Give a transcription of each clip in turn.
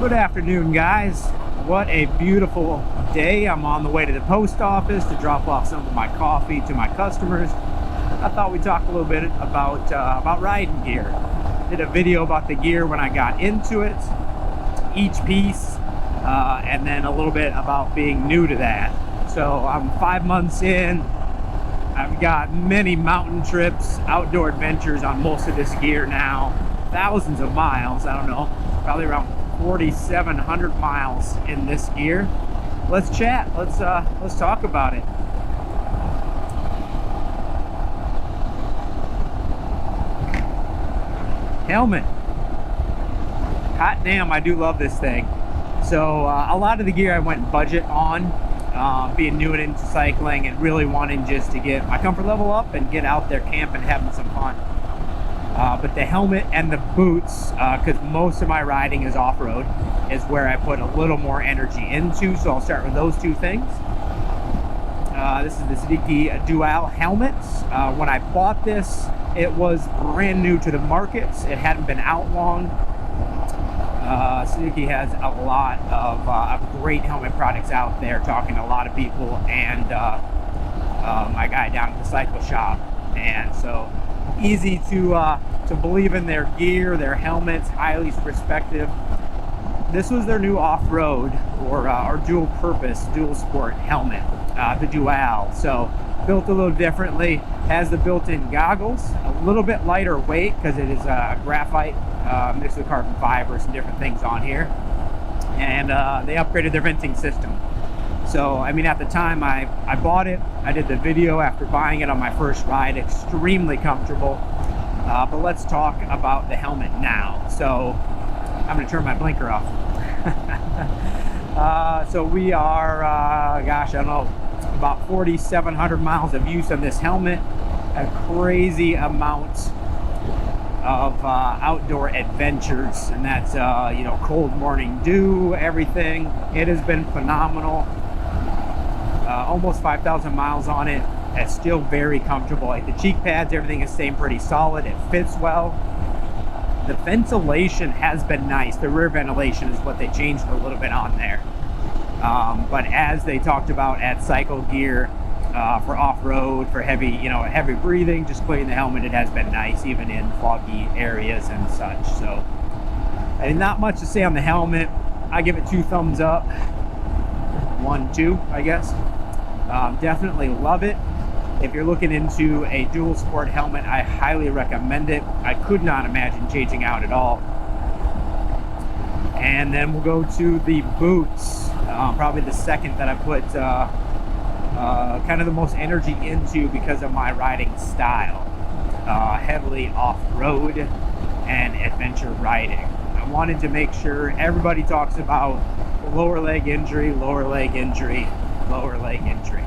Good afternoon, guys. What a beautiful day. I'm on the way to the post office to drop off some of my coffee to my customers. I thought we'd talk a little bit about riding gear. Did a video about the gear when I got into it, each piece, and then a little bit about being new to that. So I'm 5 months in. I've got many mountain trips, outdoor adventures on most of this gear now. Thousands of miles, I don't know, probably around 4,700 miles in this gear. Let's chat. Let's talk about it. Helmet. Hot damn, I do love this thing. So a lot of the gear I went budget on, being new and into cycling and really wanting just to get my comfort level up and get out there camping, having some fun. But the helmet and the boots, because most of my riding is off-road, is where I put a little more energy into. So I'll start with those two things. This is the Suzuki Dual helmet. When I bought this, it was brand new to the markets. It hadn't been out long. Suzuki has a lot of great helmet products out there, talking to a lot of people, and my guy down at the cycle shop. And so easy to believe in their gear, their helmets, highly respected. This was their new off-road or dual purpose, dual sport helmet, the Dual. So built a little differently, has the built-in goggles, a little bit lighter weight because it is graphite mixed with carbon fiber, some different things on here. And they upgraded their venting system. So, I mean, at the time I bought it, I did the video after buying it on my first ride, extremely comfortable. But let's talk about the helmet now. So, I'm gonna turn my blinker off. So we are, gosh, I don't know, about 4,700 miles of use on this helmet. A crazy amount of outdoor adventures, and that's, you know, cold morning dew, everything. It has been phenomenal. Almost 5,000 miles on it. It's still very comfortable. Like the cheek pads, everything is staying pretty solid. It fits well. The ventilation has been nice. The rear ventilation is what they changed a little bit on there. But as they talked about at Cycle Gear, for off-road, for heavy, you know, heavy breathing, just cleaning the helmet, it has been nice, even in foggy areas and such. So, I mean, not much to say on the helmet. I give it 2 thumbs up. 1, 2, I guess. Definitely love it. If you're looking into a dual sport helmet, I highly recommend it. I could not imagine changing out at all. And then we'll go to the boots. Probably the second that I put kind of the most energy into because of my riding style. Heavily off-road and adventure riding. I wanted to make sure everybody talks about lower leg injury, lower leg injury, lower leg injury.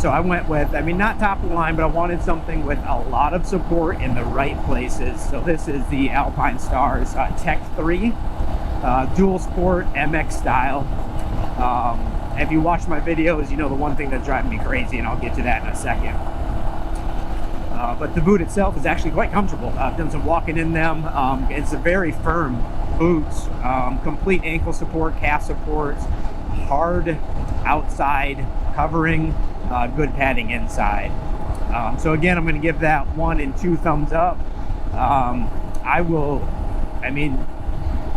So I went with, I mean, not top of the line, but I wanted something with a lot of support in the right places. So this is the Alpine Stars Tech 3 dual sport MX style. If you watch my videos, you know the one thing that's driving me crazy, and I'll get to that in a second. But the boot itself is actually quite comfortable. I've done some walking in them. It's a very firm boot, complete ankle support, calf support, hard outside covering, good padding inside. So again, I'm going to give that 1 and 2 thumbs up. I mean,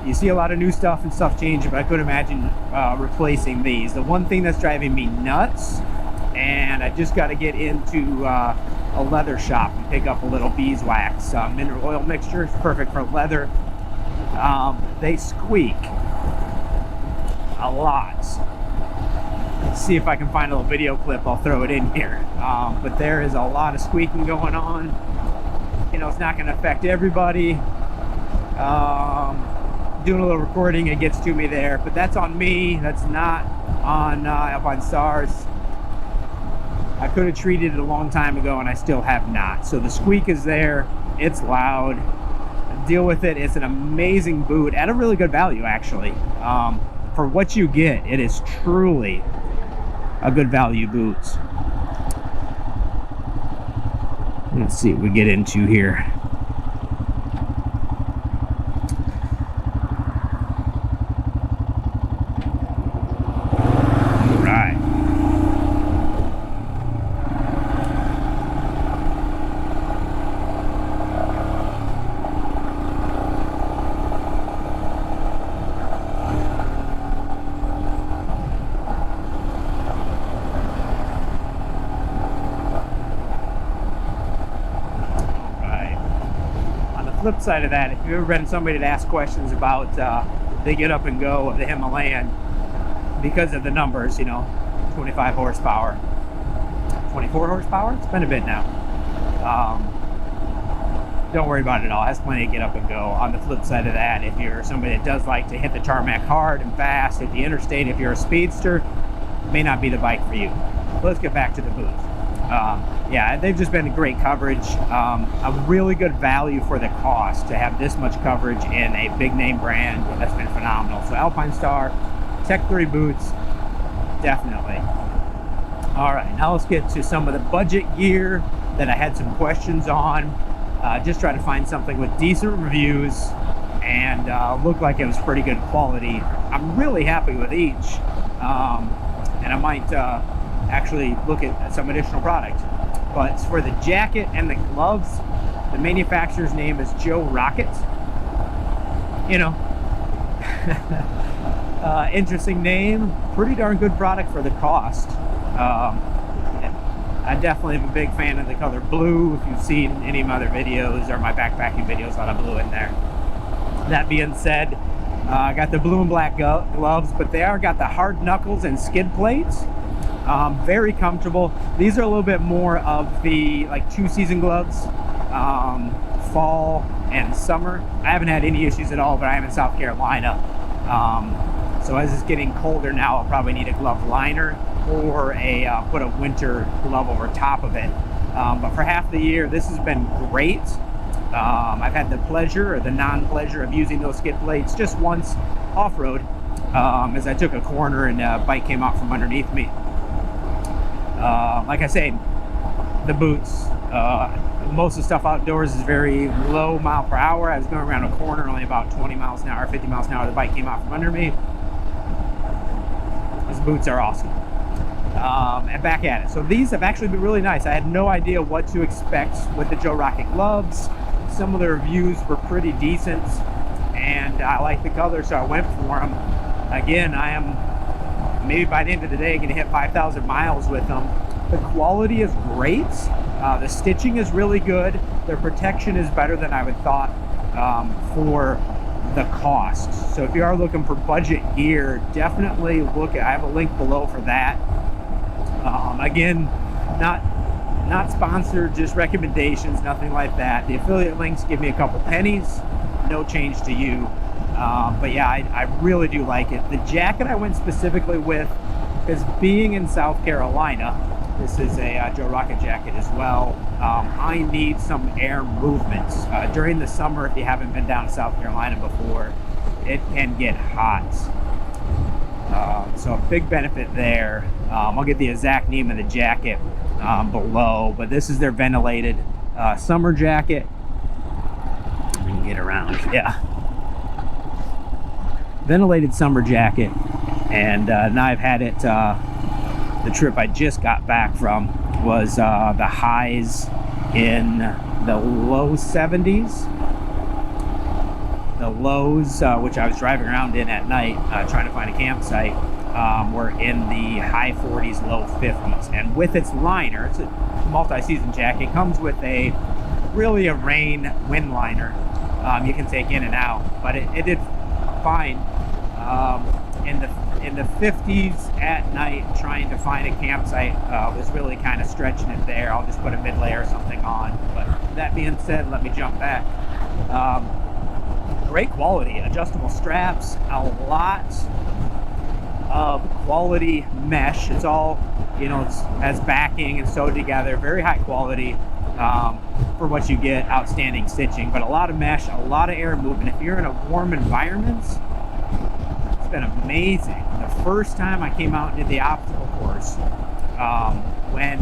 you see a lot of new stuff and stuff changing, but I couldn't imagine replacing these. The one thing that's driving me nuts, and I just got to get into a leather shop and pick up a little beeswax mineral oil mixture. It's perfect for leather. They squeak a lot. Let's see if I can find a little video clip. I'll throw it in here. But there is a lot of squeaking going on. You know, it's not going to affect everybody. Doing a little recording, it gets to me there, but that's on me. That's not on Alpine Stars. I could have treated it a long time ago, and I still have not. So the squeak is there. It's loud. Deal with it. It's an amazing boot at a really good value, actually. For what you get, it is truly a good value boot. Let's see what we get into here. flip side of that, if you've ever been somebody to ask questions about the get up and go of the Himalayan, because of the numbers, you know, 25 horsepower, 24 horsepower, it's been a bit now. Don't worry about it at all. It has plenty of get up and go. On the flip side of that, if you're somebody that does like to hit the tarmac hard and fast, hit the interstate, if you're a speedster, it may not be the bike for you. But let's get back to the boots. Yeah, they've just been great coverage. A really good value for the cost to have this much coverage in a big name brand. That's been phenomenal. So Alpine Star, Tech 3 boots, definitely. All right, now let's get to some of the budget gear that I had some questions on. Just try to find something with decent reviews and looked like it was pretty good quality. I'm really happy with each, and I might actually look at some additional product. But for the jacket and the gloves, the manufacturer's name is Joe Rocket. You know, interesting name, pretty darn good product for the cost. I definitely am a big fan of the color blue. If you've seen any of my other videos or my backpacking videos, a lot of blue in there. That being said, I got the blue and black gloves, but they are got the hard knuckles and skid plates. Very comfortable. These are a little bit more of the like 2-season gloves, fall and summer. I haven't had any issues at all, but I am in South Carolina. So as it's getting colder now, I'll probably need a glove liner or put a winter glove over top of it. But for half the year, this has been great. I've had the pleasure or the non-pleasure of using those skid plates just once off-road, as I took a corner and a bike came out from underneath me. Like I say, the boots, most of the stuff outdoors is very low mile per hour. I was going around a corner only about 20 miles an hour, 50 miles an hour. The bike came out from under me. These boots are awesome. And back at it. So these have actually been really nice. I had no idea what to expect with the Joe Rocket gloves. Some of the reviews were pretty decent, and I like the color, so I went for them. Again, I am maybe by the end of the day going to hit 5,000 miles with them. The quality is great. The stitching is really good. Their protection is better than I would thought for the cost. So if you are looking for budget gear, definitely look at, I have a link below for that. Again, not sponsored, just recommendations, nothing like that. The affiliate links give me a couple pennies, no change to you. But yeah, I really do like it. The jacket I went specifically with, because being in South Carolina, this is a Joe Rocket jacket as well. I need some air movement. During the summer, if you haven't been down to South Carolina before, it can get hot. So a big benefit there. I'll get the exact name of the jacket below, but this is their ventilated summer jacket. We can get around, yeah. Ventilated summer jacket, and now I've had it. The trip I just got back from was the highs in the low 70s. The lows, which I was driving around in at night trying to find a campsite, were in the high 40s, low 50s. And with its liner, it's a multi-season jacket, comes with a rain wind liner you can take in and out, but it did fine. In the 50s at night, trying to find a campsite was really kind of stretching it there. I'll just put a mid-layer or something on. But that being said, let me jump back. Great quality, adjustable straps, a lot of quality mesh. It's all, you know, it's has backing and sewed together, very high quality for what you get. Outstanding stitching, but a lot of mesh, a lot of air movement. If you're in a warm environment, it's been amazing. The first time I came out and did the obstacle course, when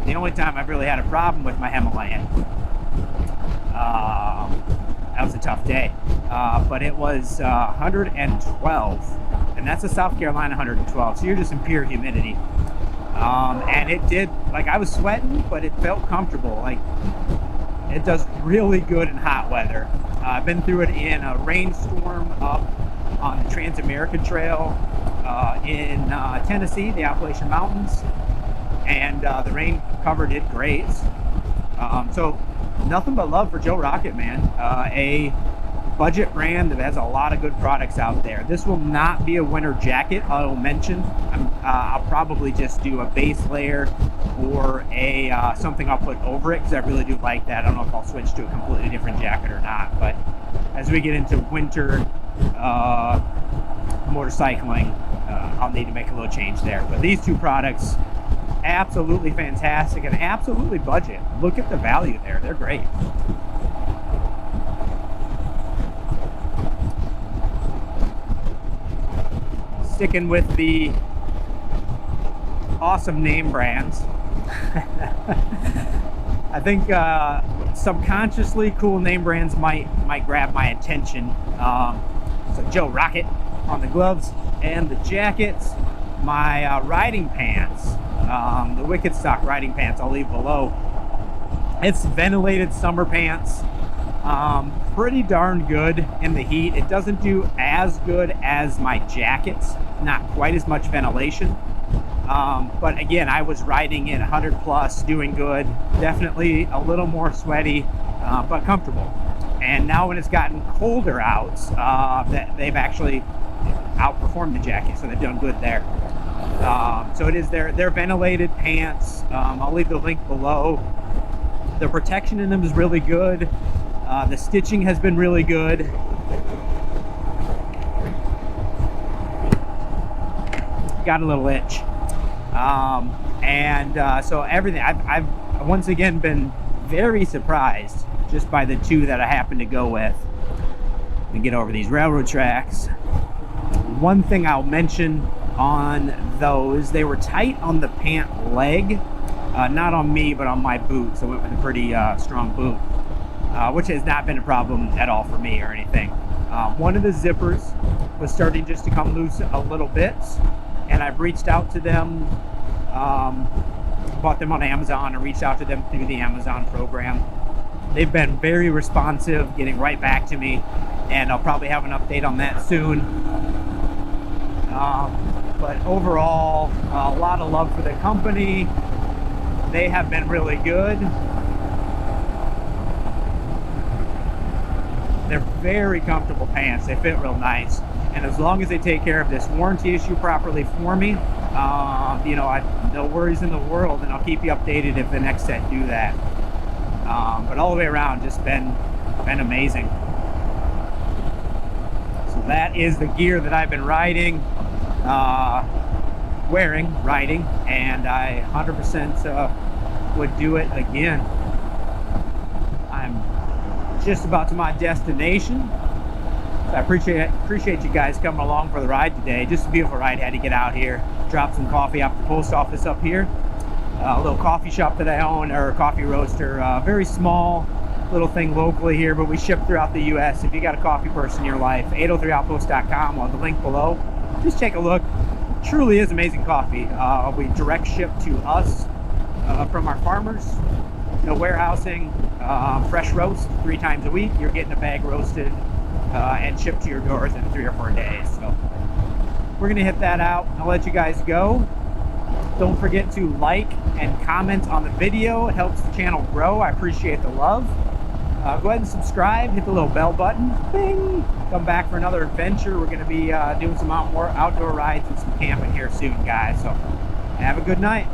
the only time I've really had a problem with my Himalayan, that was a tough day, but it was 112, and that's a South Carolina 112, so you're just in pure humidity. And it did, like, I was sweating, but it felt comfortable. Like, it does really good in hot weather. I've been through it in a rainstorm up on the Trans-American Trail in Tennessee, the Appalachian Mountains, and the rain covered it great. So nothing but love for Joe Rocket, man. A budget brand that has a lot of good products out there. This will not be a winter jacket, I'll mention. I'll probably just do a base layer or a something I'll put over it, because I really do like that. I don't know if I'll switch to a completely different jacket or not, but as we get into winter motorcycling, I'll need to make a little change there. But these two products, absolutely fantastic and absolutely budget. Look at the value there. They're great. Sticking with the awesome name brands. I think subconsciously cool name brands might grab my attention. So Joe Rocket on the gloves and the jackets. My riding pants, the Wicked Stock riding pants, I'll leave below. It's ventilated summer pants. Pretty darn good in the heat. It doesn't do as good as my jackets, not quite as much ventilation. But again, I was riding in 100 plus, doing good, definitely a little more sweaty, but comfortable. And now when it's gotten colder out, that they've actually outperformed the jacket, so they've done good there. So it is their ventilated pants. I'll leave the link below. The protection in them is really good. The stitching has been really good. Got a little itch. So everything, I've once again been very surprised just by the two that I happen to go with. Let me get over these railroad tracks. One thing I'll mention on those, they were tight on the pant leg, not on me, but on my boot. So I went with a pretty strong boot, which has not been a problem at all for me or anything. One of the zippers was starting just to come loose a little bit, and I've reached out to them, bought them on Amazon, and reached out to them through the Amazon program. They've been very responsive, getting right back to me, and I'll probably have an update on that soon. But overall, a lot of love for the company. They have been really good. They're very comfortable pants. They fit real nice. And as long as they take care of this warranty issue properly for me, no worries in the world, and I'll keep you updated if the next set do that. But all the way around, just been amazing. So that is the gear that I've been riding, riding, and I 100% would do it again. I'm just about to my destination. So I appreciate you guys coming along for the ride today. Just a beautiful ride. Had to get out here, drop some coffee off the post office up here. A little coffee shop that I own, or a coffee roaster. Very small little thing locally here, but we ship throughout the U.S. If you got a coffee person in your life, 803outpost.com, on the link below. Just take a look. It truly is amazing coffee. We direct ship to us from our farmers. No warehousing. Fresh roast 3 times a week. You're getting a bag roasted and shipped to your door within 3 or 4 days. So we're gonna hit that out. I'll let you guys go. Don't forget to like and comment on the video. It helps the channel grow. I appreciate the love. Go ahead and subscribe. Hit the little bell button. Bing! Come back for another adventure. We're gonna be doing some outdoor rides and some camping here soon, guys. So have a good night.